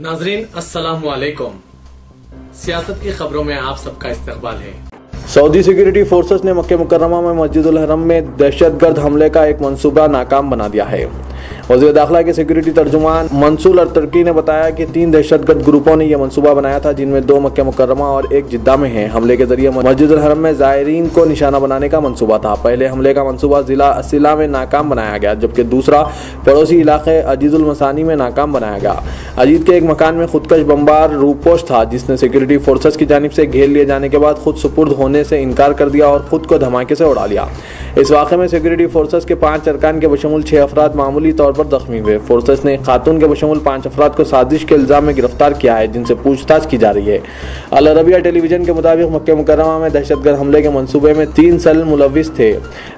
नाजरीन अस्सलाम वालेकुम। सियासत की खबरों में आप सबका इस्तकबाल है। सऊदी सिक्योरिटी फोर्सेस ने मक्के मुकर्रमा में मस्जिदुल हरम में दहशतगर्द हमले का एक मंसूबा नाकाम बना दिया है। वज़ीर दाखिला के सिक्योरिटी तर्जुमान मंसूर अल-तुर्की ने बताया कि 3 दहशतगर्द ग्रुपों ने यह मंसूबा बनाया था, जिनमें 2 मक्के मुकर्रमा और 1 जिद्दा में हैं। हमले के जरिए मस्जिदुल हरम में ज़ायरीन को निशाना बनाने का मंसूबा था। पहले हमले का मंसूबा जिला असिला में नाकाम बनाया गया, जबकि दूसरा पड़ोसी इलाके अजीजुल मसानी में नाकाम बनाया गया। अजीज के एक मकान में खुदकश बमबार रूपोश था, जिसने सिक्योरिटी फोर्सेस की जानिब से घेर लिए जाने के बाद खुद सुपुर्द होने से इनकार कर दिया और खुद को धमाके से उड़ा लिया। इस वाक़े में सिक्योरिटी फोर्सेस के 5 अरकान के बशमूल 6 अफराद मामूली तौर पर जख्मी हुए। फोर्सेस ने एक खातून के बशमूल 5 अफराद को साजिश के इल्जाम में गिरफ्तार किया है, जिनसे पूछताछ की जा रही है। अल अरबिया टेलीविजन के मुताबिक मक्के मुकर्रमा में दहशतगर्द हमले के मंसूबे में 3 सेल मुलविस थे,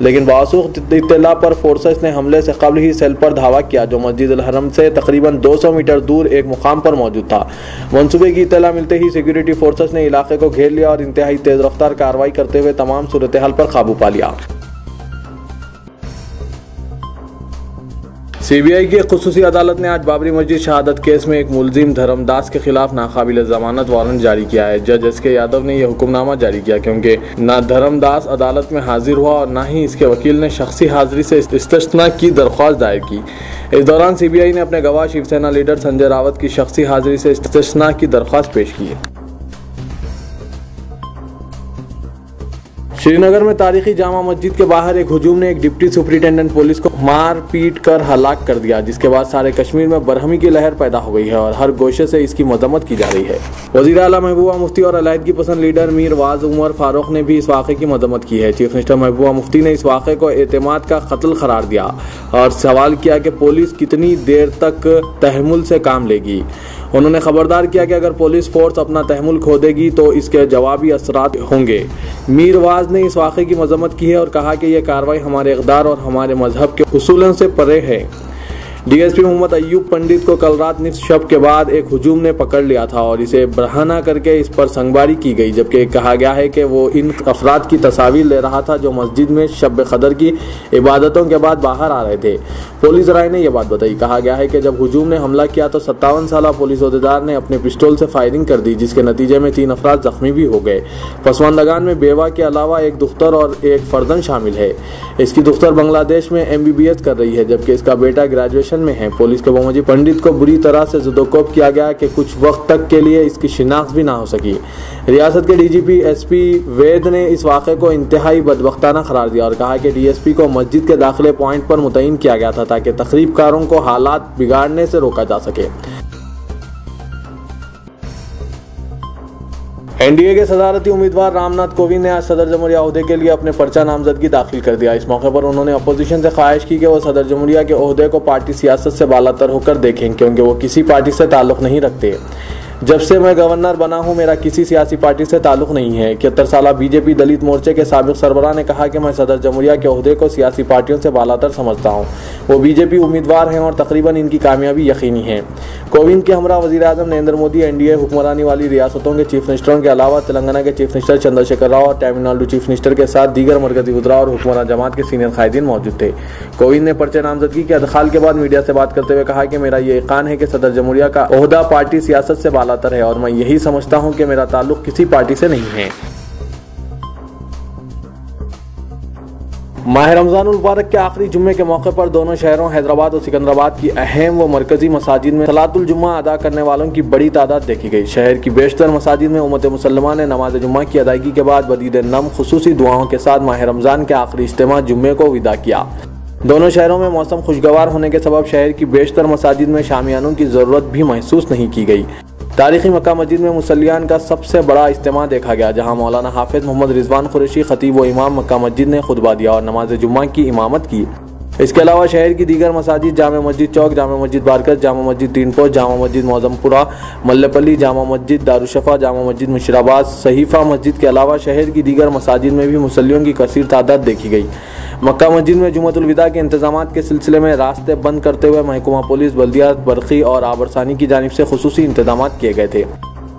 लेकिन बावसूख इत्तला पर फोर्सेस ने हमले से कबल ही सेल पर धावा किया, जो मस्जिदुल हरम से तकरीबन 200 मीटर दूर एक मुकाम पर मौजूद था। मंसूबे की इत्तला मिलते ही सिक्योरिटी फोर्सेस ने इलाके को घेर लिया और इंतहाई तेज रफ्तार कार्रवाई करते हुए तमाम सूरत हाल पर काबू पा लिया। सीबीआई की खुसूसी अदालत ने आज बाबरी मस्जिद शहादत केस में एक मुलजिम धर्मदास के खिलाफ नाकाबिल जमानत वारंट जारी किया है। जज एसके यादव ने यह हुक्मनामा जारी किया क्योंकि न धर्मदास अदालत में हाजिर हुआ और न ही इसके वकील ने शख्सी हाजिरी से इस्तिस्ना की दरख्वास्त दायर की। इस दौरान सीबीआई ने अपने गवाह शिवसेना लीडर संजय रावत की शख्सी हाजिरी से इस्तिस्ना की दरख्वास्त पेश की। श्रीनगर में तारीखी जामा मस्जिद के बाहर एक हुजूम ने एक डिप्टी सुपरिटेंडेंट पुलिस को मार पीट कर हलाक कर दिया, जिसके बाद सारे कश्मीर में बरहमी की लहर पैदा हो गई है और हर गोशे से इसकी मजम्मत की जा रही है। वज़ीर आला महबूबा मुफ्ती और अलहदगी पसंद लीडर मीर वाज उमर फारूक ने भी इस वाक़े की मजम्मत की है। चीफ मिनिस्टर महबूबा मुफ्ती ने इस वाक़े को एतमाद का कत्ल करार दिया और सवाल किया कि पुलिस कितनी देर तक तहम्मुल से काम लेगी। उन्होंने खबरदार किया कि अगर पुलिस फोर्स अपना तहम्मुल खो देगी तो इसके जवाबी असरात होंगे। मीर वाज ने इस वाक़े की मजम्मत की है और कहा कि यह कार्रवाई हमारे इक़दार और हमारे मजहब के उसूलों से परे है। डीएसपी मोहम्मद अय्यूब पंडित को कल रात निस्फ शब के बाद एक हुजूम ने पकड़ लिया था और इसे बहाना करके इस पर संगबारी की गई, जबकि कहा गया है कि वो इन अफराद की तस्वीर ले रहा था जो मस्जिद में शब कदर की इबादतों के बाद बाहर आ रहे थे। पुलिस राय ने यह बात बताई। कहा गया है कि जब हुजूम ने हमला किया तो 57 साला पुलिस अहदेदार ने अपने पिस्टल से फायरिंग कर दी, जिसके नतीजे में 3 अफराद जख्मी भी हो गए। पसमानदगान में बेवा के अलावा एक दुख्तर और एक फर्जंद शामिल है। इसकी दुख्तर बांग्लादेश में MBBS कर रही है, जबकि इसका बेटा ग्रेजुएशन में है। पुलिस के बमोजी पंडित को बुरी तरह से ज़ुदोकोब किया गया कि कुछ वक्त तक के लिए इसकी शिनाख्त भी ना हो सकी। रियासत के DGP SP वैद ने इस वाक़े को इंतहाई बदबख्ताना करार दिया और कहा कि DSP को मस्जिद के दाखिले पॉइंट पर मुतय्यन किया गया था ताकि तकरीबकारों को हालात बिगाड़ने से रोका जा सके। NDA के सदारती उम्मीदवार रामनाथ कोविंद ने आज सदर जमहूरिया ओहदे के लिए अपने पर्चा नामजदगी दाखिल कर दिया। इस मौके पर उन्होंने अपोजिशन से ख्वाहिश की कि वो सदर जमहूरिया के ओहदे को पार्टी सियासत से बालातर होकर देखें, क्योंकि वो किसी पार्टी से ताल्लुक़ नहीं रखते। जब से मैं गवर्नर बना हूं, मेरा किसी सियासी पार्टी से ताल्लुक़ नहीं है। 71 साला बीजेपी दलित मोर्चे के साबिक़ सरबराह ने कहा कि मैं सदर जमहूरिया के ओहदे को सियासी पार्टियों से बालातर समझता हूं। वो बीजेपी उम्मीदवार हैं और तकरीबन इनकी कामयाबी यकीनी है। कोविंद के हमरा वज़ीर आज़म नरेंद्र मोदी NDA हुक्मरानी वाली रियासतों के चीफ मिनिस्टरों के अलावा तेलंगाना के चीफ मिनिस्टर चंद्रशेखर राव और तमिलनाडु चीफ मिनिस्टर के साथ दीगर मरकजी वज़रा और हुक्मरान जमात के सीनियर कायदीन मौजूद थे। कोविंद ने पर्चे नामजदगी के अदखाल के बाद मीडिया से बात करते हुए कहा कि मेरा ये यकीन है कि सदर जमहूरिया का ओहदा पार्टी सियासत से बालातर है और मैं यही समझता हूं कि मेरा ताल्लुक किसी पार्टी से नहीं है। माह रमजानुल मुबारक के आखिरी जुम्मे के मौके पर दोनों शहरों हैदराबाद और सिकंदराबाद की अहम व मरकजी मसाजिद में सलातुल जुम्मा अदा करने वालों की बड़ी तादाद देखी गई। शहर की बेशतर मसाजिद में उम्मत मुसल्लमा ने नमाज जुम्मा की अदायगी के बाद बदीद नम खुसूसी दुआओं के साथ माह रमजान के आखिरी इज्तिमा जुम्मे को विदा किया। दोनों शहरों में मौसम खुशगवार होने के सबब शहर की बेशतर मसाजिद में शामियानों की ज़रूरत भी महसूस नहीं की गई। तारीखी मक्का मस्जिद में मुसल्लियान का सबसे बड़ा इज्तिमा देखा गया, जहां मौलाना हाफिज मोहम्मद रिजवान कुरैशी खतीब व इमाम मक्का मस्जिद ने खुतबा दिया और नमाज जुम्मा की इमामत की। इसके अलावा शहर की दीगर मसाजिद जामा मस्जिद चौक, जामा मस्जिद बारकत, जामा मस्जिद तीन पोस्ट, जामा मस्जिद मौजमपुरा, मल्लेपल्ली, जामा मस्जिद दारुशफा, जामा मस्जिद मुशराबाद, सहीफा मस्जिद के अलावा शहर की दीगर मसाजिद में भी मुसल्लियों की कसीर तादाद देखी गई। मक्का मस्जिद में जुम्मतुल विदा के इंतजामात के सिलसिले में रास्ते बंद करते हुए महकमा पुलिस, बल्दिया, बरखी और आबरसानी की जानिब से खुसूसी इंतजामात किए गए थे।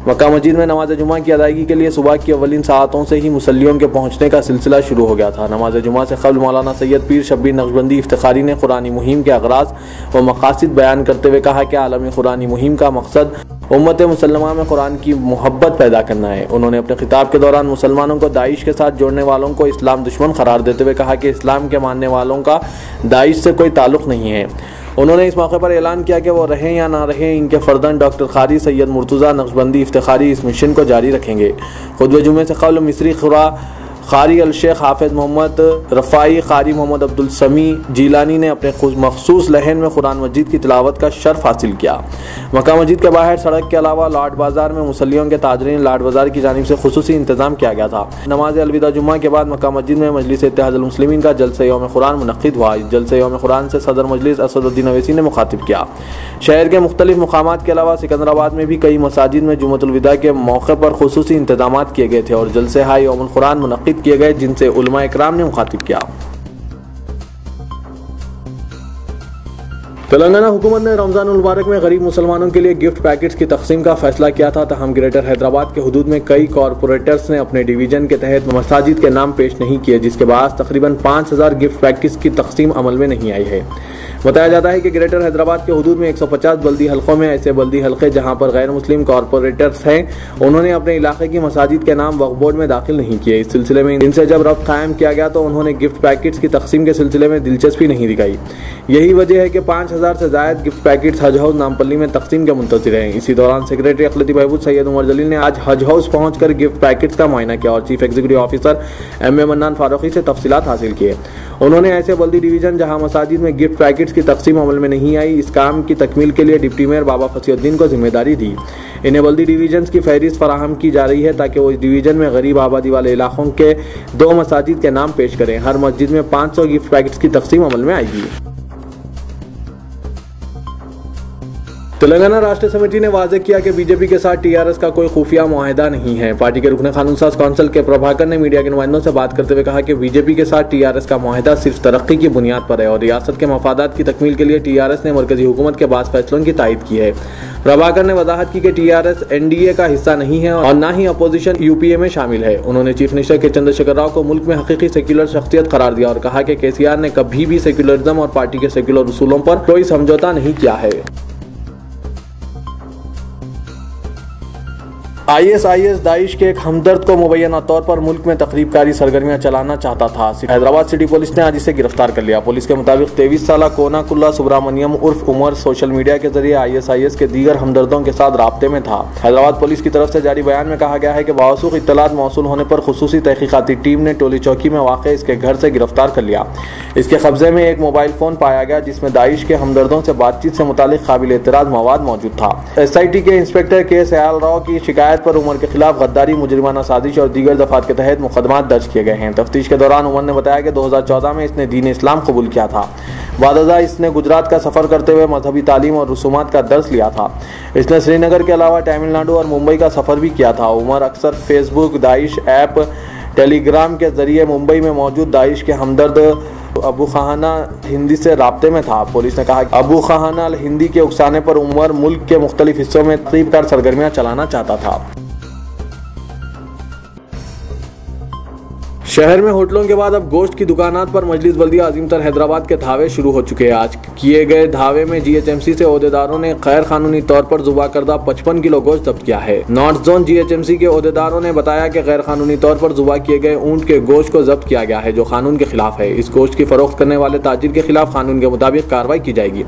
मक्का मस्जिद में नमाज जुमा की अदायगी के लिए सुबह की अवलिन सातों से ही मुसल्लियों के पहुंचने का सिलसिला शुरू हो गया था। नमाज जुमा से क़ब्ल मौलाना सैयद पीर शब्बीर नक्शबंदी इफ्तिखारी ने कुरानी मुहिम के अगराज व मकासिद बयान करते हुए कहा कि आलमी कुरानी मुहिम का मकसद उम्मत मुसल्लमा में कुरान की मोहब्बत पैदा करना है। उन्होंने अपने खिताब के दौरान मुसलमानों को दाइश के साथ जोड़ने वालों को इस्लाम दुश्मन करार देते हुए कहा कि इस्लाम के मानने वालों का दाइश से कोई ताल्लुक़ नहीं है। उन्होंने इस मौके पर ऐलान किया कि वो रहें या ना रहें, इनके फर्जंद डॉक्टर कारी सैयद मुर्तज़ा नक्शबंदी इफ्तिखारी इस मिशन को जारी रखेंगे। खुतबे जुमे से क़ब्ल मिस्री खुरा कारी अल शेख हाफिज मोहम्मद रफ़ाई कारी मोहम्मद अब्दुल समी जीलानी ने अपने मखसूस लहन में कुरान मजीद की तिलावत का शर्फ हासिल किया। मक्का मस्जिद के बाहर सड़क के अलावा लाड बाजार में मुसल्लियों के ताजरीन लाड बाजार की जानिब से खुसूसी इंतजाम किया गया था। नमाज अलविदा जुम्मा के बाद मक्का मस्जिद में मजलिस इत्तेहादुल मुस्लिमीन का जलसे यौम कुरान मुनक़्क़िद हुआ। इस जलसे यौम कुरान से सदर मजलिस असदुद्दीन अवैसी ने मुखातिब किया। शहर के मुख्तलिफ मुकामात के अलावा सिकंदराबाद में भी कई मसाजिद में जुम्मतुल विदा के मौके पर खुसूसी इंतजाम किए गए थे और जलसे हाई यौमुल कुरान मुनक़्क़िद किए गए, जिनसे उलमा इकराम ने मुखातिब किया। तेलंगाना हुकूमत ने रमजान मुबारक में गरीब मुसलमानों के लिए गिफ्ट पैकेट्स की तकसीम का फैसला किया था। तहम ग्रेटर हैदराबाद के हुदूद में कई कॉरपोरेटर्स ने अपने डिवीजन के तहत मसाजिद के नाम पेश नहीं किए, जिसके बाद तकरीबन 5000 गिफ्ट पैकेट्स की तकसीम अमल में नहीं आई है। बताया जाता है कि ग्रेटर हैदराबाद के हुदूद में 150 बल्दी हल्कों में ऐसे बल्दी हल्के जहां पर गैर मुस्लिम कॉरपोरेटर्स हैं, उन्होंने अपने इलाके की मसाजिद के नाम वक्फ बोर्ड में दाखिल नहीं किए। इस सिलसिले में इनसे जब रब्त कायम किया गया तो उन्होंने गिफ्ट पैकेट्स की तकसीम के सिलसिले में दिलचस्पी नहीं दिखाई। यही वजह है कि 5000 से ज्यादा गिफ्ट पैकेट्स हज हाउस नामपल्ली में तकसीम के मुंतज़िर हैं। इसी दौरान सेक्रेटरी अखिलती बहबूद सैयद उमर जलील ने आज हज हाउस पहुंचकर गिफ्ट पैकेट्स का मुआयना किया और chief executive officer M A Mannan Farooqui से तफसीलात हासिल किए। उन्होंने ऐसे बल्दी डिवीजन जहां मसाजिद में गिफ्ट पैकेट्स की तकसीम अमल में नहीं आई, इस काम की तकमील के लिए डिप्टी मेयर बाबा फसीउद्दीन को जिम्मेदारी दी। इन्हें बल्दी डिवीजन की फहरिस्त फराहम की जा रही है ताकि वो इस डिवीजन में गरीब आबादी वाले इलाकों के 2 मसाजिद के नाम पेश करें। हर मस्जिद में 500 गिफ्ट पैकेट्स की तकसीम अमल में आएगी। तेलंगाना राष्ट्र समिति ने वाज़ेह किया कि बीजेपी के साथ टीआरएस का कोई खुफिया मुआहिदा नहीं है। पार्टी के रुकने कानून साज काउंसिल के प्रभाकर ने मीडिया के नुमाइंदों से बात करते हुए कहा कि बीजेपी के साथ टीआरएस का मुआहिदा सिर्फ तरक्की की बुनियाद पर है और रियासत के मफादात की तकमील के लिए टीआरएस ने मरकजी हुकूमत के बाद फैसलों की तायद की है। प्रभाकर ने वजाहत की कि टीआरएस एनडीए का हिस्सा नहीं है और न ही अपोजिशन यूपीए में शामिल है। उन्होंने चीफ मिनिस्टर के चंद्रशेखर राव को मुल्क में हकीकी सेक्युलर शख्सियत करार दिया और कहा कि केसीआर ने कभी भी सेक्युलरिज्म और पार्टी के सेक्युलर उसूलों पर कोई समझौता नहीं किया है। आईएसआईएस दाइश के एक हमदर्द को मुबैना तौर पर मुल्क में तकरीबकारी सरगर्मियां चलाना चाहता था। हैदराबाद सिटी पुलिस ने आज इसे गिरफ्तार कर लिया। पुलिस के मुताबिक 23 साला कोनाकुल्ला सुब्रामण्यम उर्फ उमर सोशल मीडिया के जरिए आईएसआईएस के दीगर हमदर्दों के साथ राब्ते में था। हैदराबाद पुलिस की तरफ से जारी बयान में कहा गया है कि बावसूख इत्तलात मौसूल होने पर खुसूसी तहकीकाती टीम ने टोली चौकी में वाक़ इसके घर से गिरफ्तार कर लिया। इसके कब्जे में एक मोबाइल फोन पाया गया जिसमें दाइश के हमदर्दों से बातचीत से मुतालिक काबिल एतराज मवाद मौजूद था। एसआईटी के इंस्पेक्टर के सयाल राव की शिकायत पर उमर के खिलाफ गद्दारी, मुजरिमाना साजिश और दीगर दफात के तहत मुकदमात दर्ज किए गए हैं। तफ्तीश के दौरान उमर ने बताया कि 2014 में इसने दीन इस्लाम कबूल किया था। बादजा इसने गुजरात का सफर करते हुए मजहबी तालीम और रसूमात का दर्स लिया था। इसने श्रीनगर के अलावा तमिलनाडु और मुंबई का सफर भी किया था। उमर अक्सर फेसबुक, दाइश ऐप, टेलीग्राम के जरिए मुंबई में मौजूद दाइश के हमदर्द अबू खाना हिंदी से राब्ते में था। पुलिस ने कहा कि अबू खाना हिंदी के उकसाने पर उमर मुल्क के मुख्तलिफ हिस्सों में तकरीबकार सरगर्मियां चलाना चाहता था। शहर में होटलों के बाद अब गोश्त की दुकानात पर मजलिस बल्दिया अजीमतर हैदराबाद के धावे शुरू हो चुके हैं। आज किए गए धावे में जीएचएमसी से ओहदेदारों ने गैर कानूनी तौर पर जुबा करदा 55 किलो गोश्त जब्त किया है। नॉर्थ जोन जीएचएमसी के ओहदेदारों ने बताया कि गैर कानूनी तौर पर जुबा किए गए ऊंट के गोश्त को जब्त किया गया है जो कानून के खिलाफ है। इस गोश्त की फरोख्त करने वाले ताजिर के खिलाफ कानून के मुताबिक कार्रवाई की जाएगी।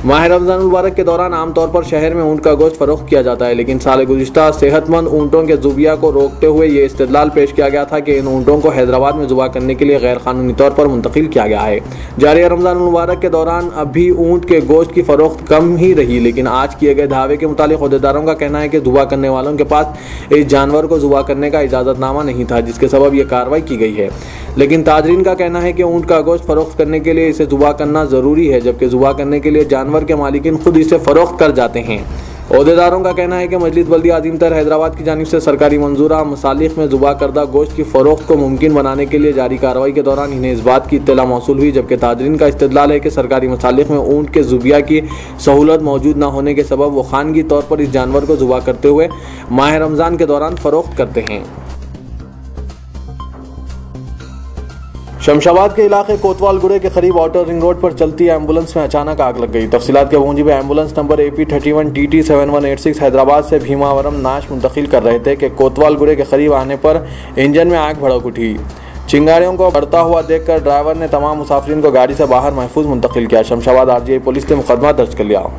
माह रमजान मुबारक के दौरान आमतौर पर शहर में ऊंट का गोश्त फरोख्त किया जाता है, लेकिन साल गुज़िश्ता सेहतमंद ऊंटों के जुबिया को रोकते हुए ये इस्तेदलाल पेश किया गया था कि इन ऊंटों को हैदराबाद में जुबा करने के लिए गैर कानूनी तौर पर मुंतकिल किया गया है। जारी रमजान मुबारक के दौरान अभी ऊंट के गोश्त की फरोख्त कम ही रही, लेकिन आज किए गए दावे के मुतालिक ओहदेदारों का कहना है कि जुबा करने वालों के पास इस जानवर को जुबा करने का इजाजतनामा नहीं था, जिसके सबब यह कार्रवाई की गई है। लेकिन ताजरीन का कहना है कि ऊंट का गोश्त फरोख्त करने के लिए इसे जुबा करना जरूरी है, जबकि जुबा करने के लिए जानवर के मालिकिन खुद इसे फरोख्त कर जाते हैं। ओहदेदारों का कहना है कि मजलिस बल्दिया अजीमतर हैदराबाद की जानिब से सरकारी मंजूरा मसालिक में ज़ुबा करदा गोश्त की फ़रोख्त को मुमकिन बनाने के लिए जारी कार्रवाई के दौरान इन्हें इस बात की इत्तला मौसूल हुई, जबकि ताजरीन का इस्तदलाल है कि सरकारी मसालिक में ऊँट के ज़ुबिया की सहूलत मौजूद न होने के सबब वो खानगी तौर पर इस जानवर को ज़ुबा करते हुए माह रमज़ान के दौरान फ़रोख्त करते हैं। शमशाबाद के इलाके कोतवाल गुड़े के करीब आउटर रिंग रोड पर चलती एम्बुलेंस में अचानक आग लग गई। तफसीलात के मुताबिक ambulance number AP31 TT 7186 Hyderabad से भीमावरम नाश मुंतकिल कर रहे थे कि कोतवाल गुड़े के करीब आने पर इंजन में आग भड़क उठी। चिंगारियों को बढ़ता हुआ देखकर ड्राइवर ने तमाम मुसाफिरीन को गाड़ी से बाहर महफूज मुंतकिल किया। शमशाबाद RGI पुलिस ने मुकदमा दर्ज कर लिया।